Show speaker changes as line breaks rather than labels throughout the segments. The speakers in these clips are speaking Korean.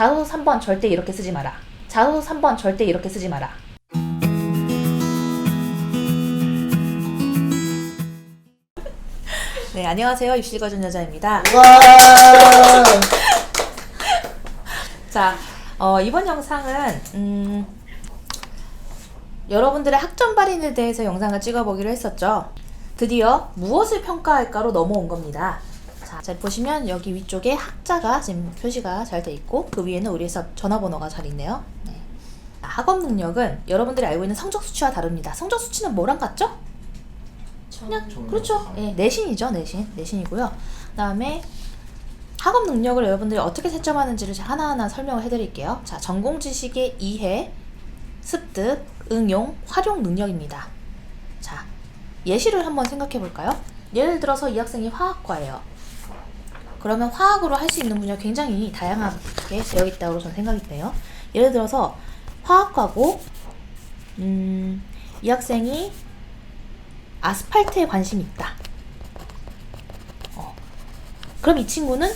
자소서 3번 절대 이렇게 쓰지 마라. 자소서 3번 절대 이렇게 쓰지 마라. 네, 안녕하세요. 입시 읽어준 여자입니다. 자, 이번 영상은 여러분들의 학점 발인에 대해서 영상을 찍어보기로 했었죠. 드디어 무엇을 평가할까로 넘어온 겁니다. 자, 보시면 여기 위쪽에 학자가 지금 표시가 잘 돼 있고 그 위에는 우리 수업 전화번호가 잘 있네요. 네. 학업 능력은 여러분들이 알고 있는 성적 수치와 다릅니다. 성적 수치는 뭐랑 같죠? 그냥 그렇죠. 네, 내신이죠. 내신이고요. 그 다음에 학업 능력을 여러분들이 어떻게 채점하는지를 하나하나 설명을 해드릴게요. 자, 전공 지식의 이해, 습득, 응용, 활용 능력입니다. 자, 예시를 한번 생각해 볼까요? 예를 들어서 이 학생이 화학과예요. 그러면 화학으로 할 수 있는 분야 굉장히 다양하게 되어 있다고 저는 생각이 돼요. 예를 들어서 화학과고 이 학생이 아스팔트에 관심이 있다. 그럼 이 친구는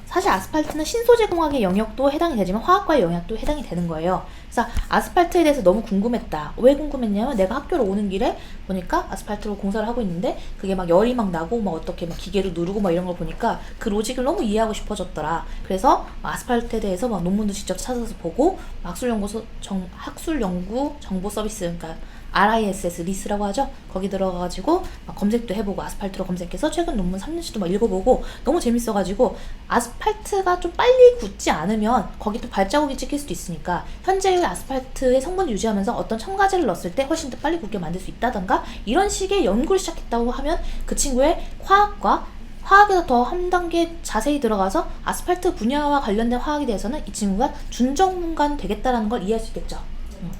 사실 아스팔트는 신소재공학의 영역도 해당이 되지만 화학과의 영역도 해당이 되는 거예요. 그래서 아스팔트에 대해서 너무 궁금했다. 왜 궁금했냐면 내가 학교로 오는 길에 보니까 아스팔트로 공사를 하고 있는데 그게 막 열이 막 나고 막 어떻게 막 기계를 누르고 막 이런 걸 보니까 그 로직을 너무 이해하고 싶어졌더라. 그래서 아스팔트에 대해서 막 논문도 직접 찾아서 보고 학술연구 정보 서비스, 그러니까 RISS, 리스라고 하죠. 거기 들어가가지고 막 검색도 해보고 아스팔트로 검색해서 최근 논문 3년치도 막 읽어보고 너무 재밌어가지고 아스팔트가 좀 빨리 굳지 않으면 거기 또 발자국이 찍힐 수도 있으니까 현재의 아스팔트의 성분을 유지하면서 어떤 첨가제를 넣었을 때 훨씬 더 빨리 굳게 만들 수 있다던가 이런 식의 연구를 시작했다고 하면 그 친구의 화학에서 더 한 단계 자세히 들어가서 아스팔트 분야와 관련된 화학에 대해서는 이 친구가 준전문가는 되겠다라는 걸 이해할 수 있겠죠.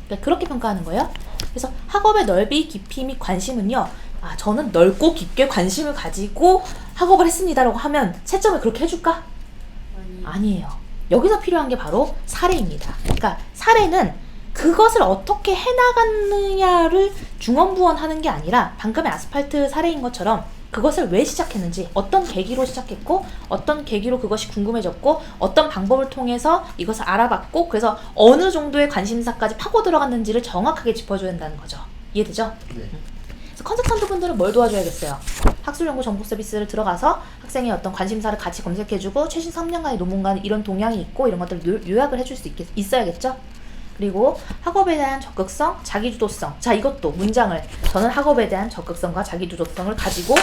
그러니까 그렇게 평가하는 거예요. 그래서 학업의 넓이, 깊이 및 관심은요, 저는 넓고 깊게 관심을 가지고 학업을 했습니다라고 하면 채점을 그렇게 해줄까? 아니에요. 여기서 필요한 게 바로 사례입니다. 그러니까 사례는 그것을 어떻게 해나갔느냐를 중언부언하는 게 아니라 방금의 아스팔트 사례인 것처럼 그것을 왜 시작했는지, 어떤 계기로 시작했고 어떤 계기로 그것이 궁금해졌고 어떤 방법을 통해서 이것을 알아봤고 그래서 어느 정도의 관심사까지 파고 들어갔는지를 정확하게 짚어줘야 된다는 거죠. 이해되죠? 네. 그래서 컨설턴트 분들은 뭘 도와줘야겠어요? 학술연구 정보 서비스를 들어가서 학생의 어떤 관심사를 같이 검색해주고 최신 3년간의 논문과 이런 동향이 있고 이런 것들을 요약을 해줄 수 있어야겠죠? 그리고 학업에 대한 적극성, 자기주도성. 자, 이것도 문장을 저는 학업에 대한 적극성과 자기주도성을 가지고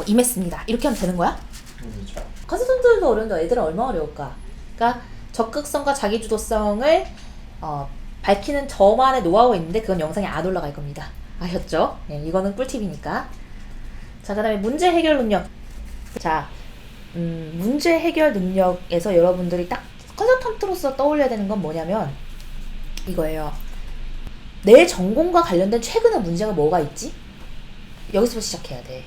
임했습니다. 이렇게 하면 되는 거야?
그렇죠.
컨설턴트도 어려운데 애들은 얼마나 어려울까? 그러니까 적극성과 자기주도성을 밝히는 저만의 노하우가 있는데 그건 영상에 안 올라갈 겁니다. 아셨죠? 네, 이거는 꿀팁이니까. 자, 그 다음에 문제 해결 능력. 자, 문제 해결 능력에서 여러분들이 딱 컨설턴트로서 떠올려야 되는 건 뭐냐면 이거예요. 내 전공과 관련된 최근의 문제가 뭐가 있지? 여기서부터 시작해야 돼.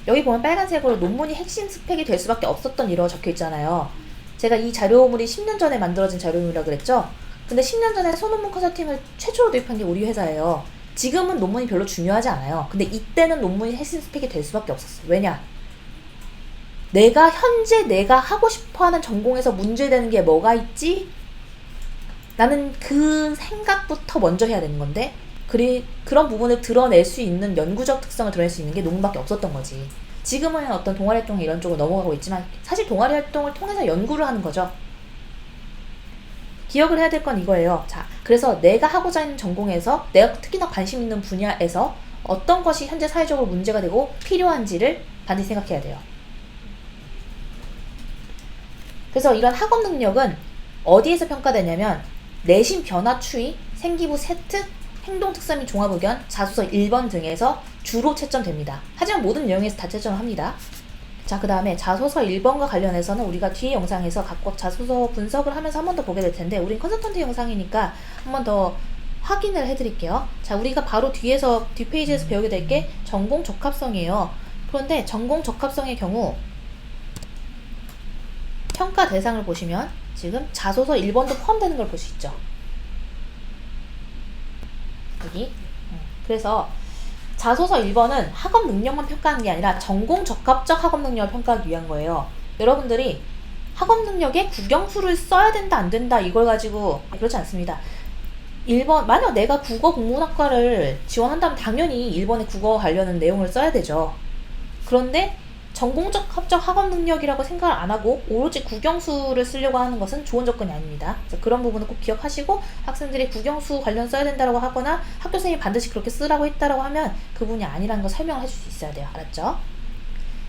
여기 보면 빨간색으로 논문이 핵심 스펙이 될 수밖에 없었던 이유가 적혀 있잖아요. 제가 이 자료물이 10년 전에 만들어진 자료물이라고 그랬죠? 근데 10년 전에 소논문 컨설팅을 최초로 도입한 게 우리 회사예요. 지금은 논문이 별로 중요하지 않아요. 근데 이때는 논문이 핵심 스펙이 될 수밖에 없었어요. 왜냐? 현재 내가 하고 싶어하는 전공에서 문제되는 게 뭐가 있지? 나는 그 생각부터 먼저 해야 되는 건데 그런 부분을 드러낼 수 있는 연구적 특성을 드러낼 수 있는 게 논문밖에 없었던 거지. 지금은 어떤 동아리 활동 이런 쪽으로 넘어가고 있지만 사실 동아리 활동을 통해서 연구를 하는 거죠. 기억을 해야 될 건 이거예요. 자, 그래서 내가 하고자 하는 전공에서 내가 특히나 관심 있는 분야에서 어떤 것이 현재 사회적으로 문제가 되고 필요한지를 반드시 생각해야 돼요. 그래서 이런 학업 능력은 어디에서 평가되냐면 내신 변화 추이, 생기부 세특, 행동 특성 및 종합 의견, 자소서 1번 등에서 주로 채점됩니다. 하지만 모든 내용에서 다 채점을 합니다. 자, 그 다음에 자소서 1번과 관련해서는 우리가 뒤에 영상에서 각각 자소서 분석을 하면서 한 번 더 보게 될 텐데 우린 컨설턴트 영상이니까 한 번 더 확인을 해드릴게요. 자, 우리가 바로 뒷페이지에서 배우게 될 게 전공 적합성이에요. 그런데 전공 적합성의 경우 평가 대상을 보시면 지금 자소서 1번도 포함되는 걸 볼 수 있죠. 여기. 그래서 자소서 1번은 학업 능력만 평가하는 게 아니라 전공 적합적 학업 능력을 평가하기 위한 거예요. 여러분들이 학업 능력에 국영수를 써야 된다 안 된다 이걸 가지고 그렇지 않습니다. 1번 만약 내가 국어 국문학과를 지원한다면 당연히 1번에 국어 관련한 내용을 써야 되죠. 그런데 전공적 합격 학업 능력이라고 생각을 안 하고 오로지 국영수를 쓰려고 하는 것은 좋은 접근이 아닙니다. 그래서 그런 부분은 꼭 기억하시고 학생들이 국영수 관련 써야 된다고 하거나 학교 선생님이 반드시 그렇게 쓰라고 했다라고 하면 그분이 아니라는 걸 설명을 해줄 수 있어야 돼요. 알았죠?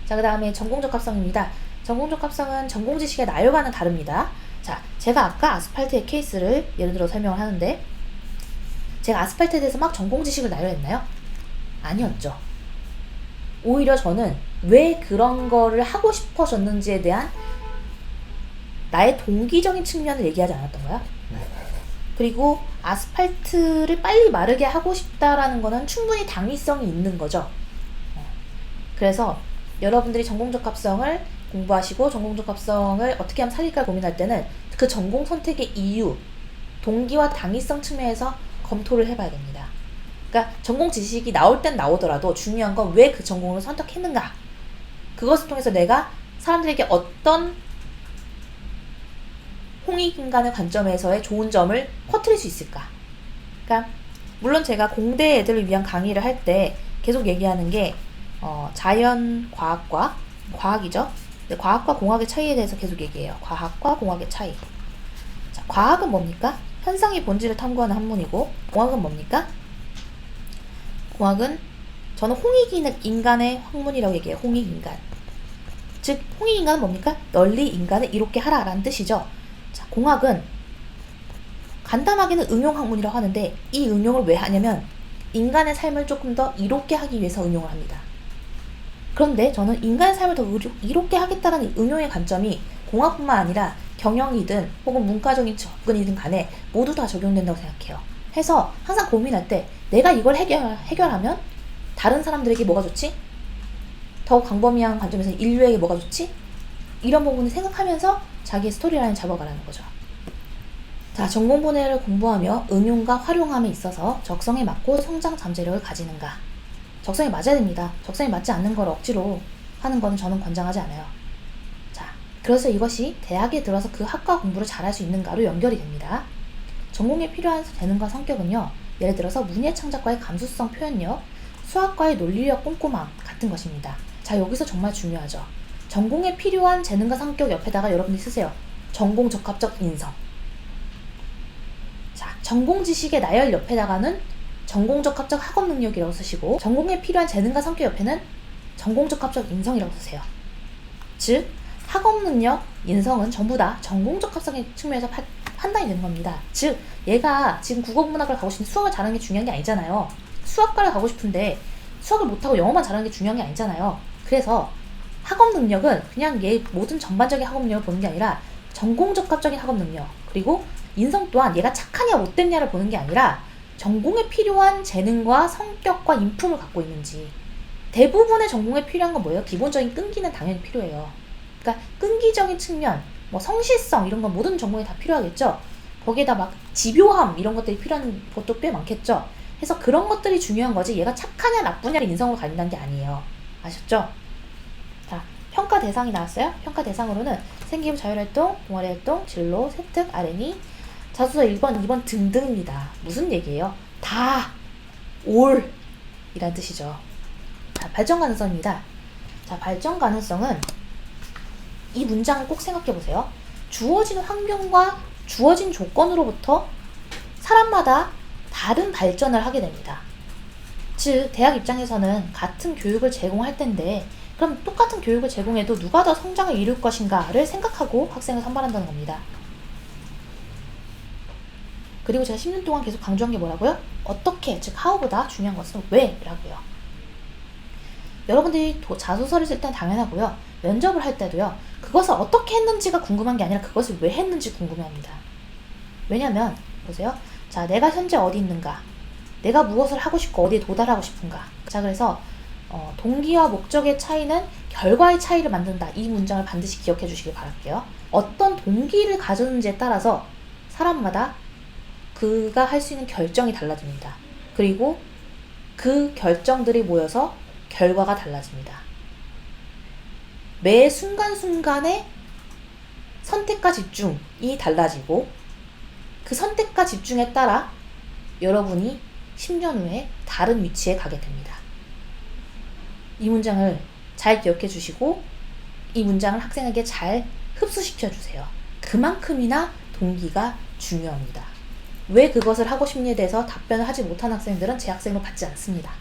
자, 그 다음에 전공적 합성입니다. 전공적 합성은 전공 지식의 나열과는 다릅니다. 자, 제가 아까 아스팔트의 케이스를 예를 들어 설명을 하는데 제가 아스팔트에 대해서 막 전공 지식을 나열했나요? 아니었죠. 오히려 저는 왜 그런 거를 하고 싶어졌는지에 대한 나의 동기적인 측면을 얘기하지 않았던 거야. 그리고 아스팔트를 빨리 마르게 하고 싶다라는 거는 충분히 당위성이 있는 거죠. 그래서 여러분들이 전공적 합성을 공부하시고 전공적 합성을 어떻게 하면 살릴까 고민할 때는 그 전공 선택의 이유, 동기와 당위성 측면에서 검토를 해봐야 됩니다. 그러니까 전공 지식이 나올 땐 나오더라도 중요한 건 왜 그 전공을 선택했는가. 그것을 통해서 내가 사람들에게 어떤 홍익인간의 관점에서의 좋은 점을 퍼뜨릴 수 있을까. 그러니까 물론 제가 공대 애들을 위한 강의를 할 때 계속 얘기하는 게 자연과학과 과학이죠. 과학과 공학의 차이에 대해서 계속 얘기해요. 과학과 공학의 차이. 자, 과학은 뭡니까? 현상의 본질을 탐구하는 학문이고 공학은 뭡니까? 공학은 저는 홍익인간의 학문이라고 얘기해요. 홍익인간. 즉 홍익인간은 뭡니까? 널리 인간을 이롭게 하라 라는 뜻이죠. 자, 공학은 간단하게는 응용학문이라고 하는데 이 응용을 왜 하냐면 인간의 삶을 조금 더 이롭게 하기 위해서 응용을 합니다. 그런데 저는 인간의 삶을 더 이롭게 하겠다는 응용의 관점이 공학뿐만 아니라 경영이든 혹은 문과적인 접근이든 간에 모두 다 적용된다고 생각해요. 해서 항상 고민할 때 내가 이걸 해결하면 다른 사람들에게 뭐가 좋지? 더 광범위한 관점에서 인류에게 뭐가 좋지? 이런 부분을 생각하면서 자기의 스토리라인을 잡아가라는 거죠. 자, 전공분야를 공부하며 응용과 활용함에 있어서 적성에 맞고 성장 잠재력을 가지는가. 적성에 맞아야 됩니다. 적성에 맞지 않는 걸 억지로 하는 거는 저는 권장하지 않아요. 자, 그래서 이것이 대학에 들어서 그 학과 공부를 잘할 수 있는가로 연결이 됩니다. 전공에 필요한 재능과 성격은요, 예를 들어서 문예창작과의 감수성 표현력, 수학과의 논리력 꼼꼼함 같은 것입니다. 자, 여기서 정말 중요하죠. 전공에 필요한 재능과 성격 옆에다가 여러분이 쓰세요. 전공 적합적 인성. 자, 전공 지식의 나열 옆에다가는 전공 적합적 학업 능력이라고 쓰시고 전공에 필요한 재능과 성격 옆에는 전공 적합적 인성이라고 쓰세요. 즉, 학업 능력, 인성은 전부 다 전공 적합성의 측면에서 판단이 되는 겁니다. 즉, 얘가 지금 국어국문학을 가고 싶은데 수학을 잘하는 게 중요한 게 아니잖아요. 수학과를 가고 싶은데 수학을 못하고 영어만 잘하는 게 중요한 게 아니잖아요. 그래서 학업 능력은 그냥 얘 모든 전반적인 학업 능력을 보는 게 아니라 전공 적합적인 학업 능력, 그리고 인성 또한 얘가 착하냐 못됐냐를 보는 게 아니라 전공에 필요한 재능과 성격과 인품을 갖고 있는지. 대부분의 전공에 필요한 건 뭐예요? 기본적인 끈기는 당연히 필요해요. 그러니까 끈기적인 측면, 뭐 성실성 이런 건 모든 전공에 다 필요하겠죠. 거기에다 막 집요함 이런 것들이 필요한 것도 꽤 많겠죠. 그래서 그런 것들이 중요한 거지 얘가 착하냐 나쁘냐를 인성으로 가린다는 게 아니에요. 아셨죠? 자, 평가 대상이 나왔어요. 평가 대상으로는 생기부 자율활동, 동아리활동, 진로, 세특, R&E, 자소서 1번, 2번 등등입니다. 무슨 얘기예요? 다, 올 이란 뜻이죠. 자, 발전 가능성입니다. 자, 발전 가능성은 이 문장을 꼭 생각해 보세요. 주어진 환경과 주어진 조건으로부터 사람마다 다른 발전을 하게 됩니다. 즉, 대학 입장에서는 같은 교육을 제공할 텐데 그럼 똑같은 교육을 제공해도 누가 더 성장을 이룰 것인가를 생각하고 학생을 선발한다는 겁니다. 그리고 제가 10년 동안 계속 강조한 게 뭐라고요? 어떻게, 즉 how보다 중요한 것은 왜 라고요. 여러분들이 자소서를 쓸 땐 당연하고요. 면접을 할 때도요. 그것을 어떻게 했는지가 궁금한 게 아니라 그것을 왜 했는지 궁금해합니다. 왜냐면 보세요. 자, 내가 현재 어디 있는가? 내가 무엇을 하고 싶고 어디에 도달하고 싶은가? 자, 그래서 동기와 목적의 차이는 결과의 차이를 만든다. 이 문장을 반드시 기억해 주시길 바랄게요. 어떤 동기를 가졌는지에 따라서 사람마다 그가 할 수 있는 결정이 달라집니다. 그리고 그 결정들이 모여서 결과가 달라집니다. 매 순간순간에 선택과 집중이 달라지고 그 선택과 집중에 따라 여러분이 10년 후에 다른 위치에 가게 됩니다. 이 문장을 잘 기억해 주시고 이 문장을 학생에게 잘 흡수시켜 주세요. 그만큼이나 동기가 중요합니다. 왜 그것을 하고 싶니에 대해서 답변을 하지 못한 학생들은 재학생으로 받지 않습니다.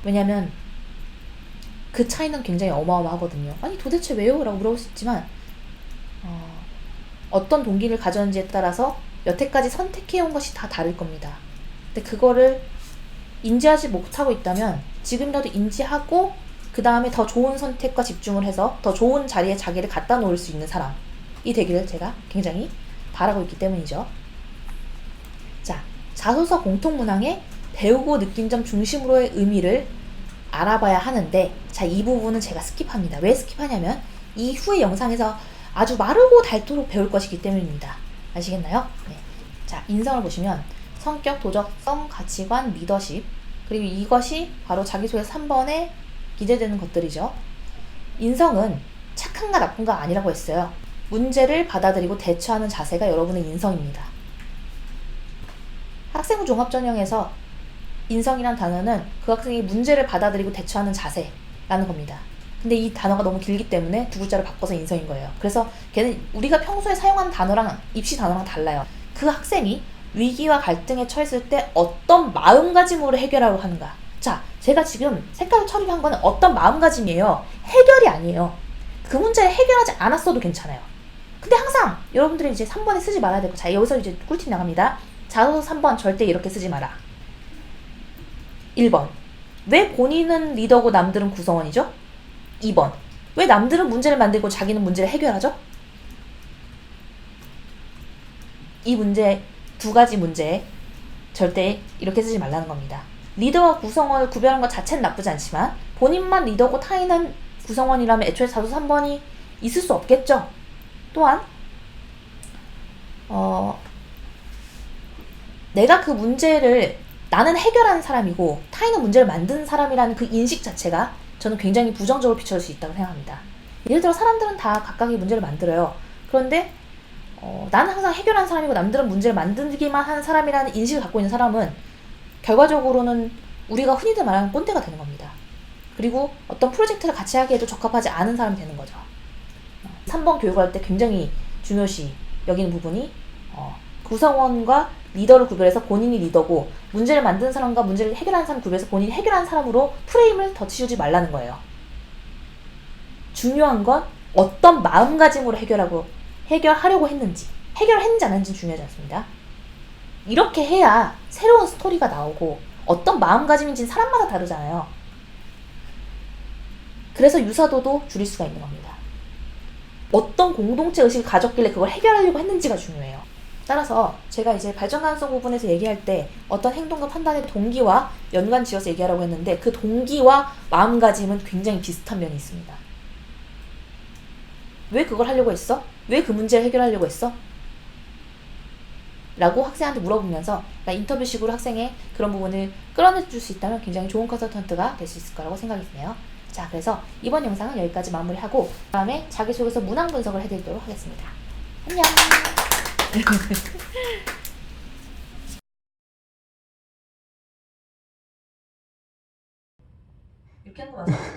왜냐하면 그 차이는 굉장히 어마어마하거든요. 아니 도대체 왜요? 라고 물어볼 수 있지만 어떤 동기를 가졌는지에 따라서 여태까지 선택해온 것이 다 다를 겁니다. 근데 그거를 인지하지 못하고 있다면 지금이라도 인지하고 그 다음에 더 좋은 선택과 집중을 해서 더 좋은 자리에 자기를 갖다 놓을 수 있는 사람이 되기를 제가 굉장히 바라고 있기 때문이죠. 자, 자소서 공통문항의 배우고 느낀 점 중심으로의 의미를 알아봐야 하는데, 자, 이 부분은 제가 스킵합니다. 왜 스킵하냐면 이후의 영상에서 아주 마르고 닳도록 배울 것이기 때문입니다. 아시겠나요? 네. 자, 인성을 보시면 성격, 도덕성, 가치관, 리더십, 그리고 이것이 바로 자기소개서 3번에 기재되는 것들이죠. 인성은 착한가 나쁜가 아니라고 했어요. 문제를 받아들이고 대처하는 자세가 여러분의 인성입니다. 학생부 종합전형에서 인성이란 단어는 그 학생이 문제를 받아들이고 대처하는 자세라는 겁니다. 근데 이 단어가 너무 길기 때문에 두 글자를 바꿔서 인성인 거예요. 그래서 걔는 우리가 평소에 사용하는 단어랑 입시 단어랑 달라요. 그 학생이 위기와 갈등에 처했을 때 어떤 마음가짐으로 해결하려고 하는가. 자, 제가 지금 색깔을 처리한 거는 어떤 마음가짐이에요. 해결이 아니에요. 그 문제를 해결하지 않았어도 괜찮아요. 근데 항상 여러분들이 이제 3번에 쓰지 말아야 되고, 자, 여기서 이제 꿀팁 나갑니다. 자소서 3번 절대 이렇게 쓰지 마라. 1번. 왜 본인은 리더고 남들은 구성원이죠? 2번. 왜 남들은 문제를 만들고 자기는 문제를 해결하죠? 이 문제, 두 가지 문제 절대 이렇게 쓰지 말라는 겁니다. 리더와 구성원을 구별하는 것 자체는 나쁘지 않지만 본인만 리더고 타인은 구성원이라면 애초에 자소서 3번이 있을 수 없겠죠. 또한 내가 그 문제를 나는 해결하는 사람이고 타인은 문제를 만드는 사람이라는 그 인식 자체가 저는 굉장히 부정적으로 비춰질 수 있다고 생각합니다. 예를 들어 사람들은 다 각각의 문제를 만들어요. 그런데 나는 항상 해결하는 사람이고 남들은 문제를 만들기만 하는 사람이라는 인식을 갖고 있는 사람은 결과적으로는 우리가 흔히들 말하는 꼰대가 되는 겁니다. 그리고 어떤 프로젝트를 같이 하기에도 적합하지 않은 사람이 되는 거죠. 3번 교육할 때 굉장히 중요시 여기는 부분이 구성원과 리더를 구별해서 본인이 리더고 문제를 만드는 사람과 문제를 해결하는 사람 구별해서 본인이 해결하는 사람으로 프레임을 더 치우지 말라는 거예요. 중요한 건 어떤 마음가짐으로 해결하려고 했는지, 해결했는지 안 했는지 중요하지 않습니다. 이렇게 해야 새로운 스토리가 나오고 어떤 마음가짐인지는 사람마다 다르잖아요. 그래서 유사도도 줄일 수가 있는 겁니다. 어떤 공동체 의식을 가졌길래 그걸 해결하려고 했는지가 중요해요. 따라서 제가 이제 발전 가능성 부분에서 얘기할 때 어떤 행동과 판단의 동기와 연관 지어서 얘기하라고 했는데 그 동기와 마음가짐은 굉장히 비슷한 면이 있습니다. 왜 그걸 하려고 했어? 왜 그 문제를 해결하려고 했어? 라고 학생한테 물어보면서 인터뷰식으로 학생의 그런 부분을 끌어내줄 수 있다면 굉장히 좋은 컨설턴트가 될 수 있을 거라고 생각이 드네요. 자, 그래서 이번 영상은 여기까지 마무리하고 그 다음에 자기소개서 문항 분석을 해드리도록 하겠습니다. 안녕. 이렇게 하는 거 맞아?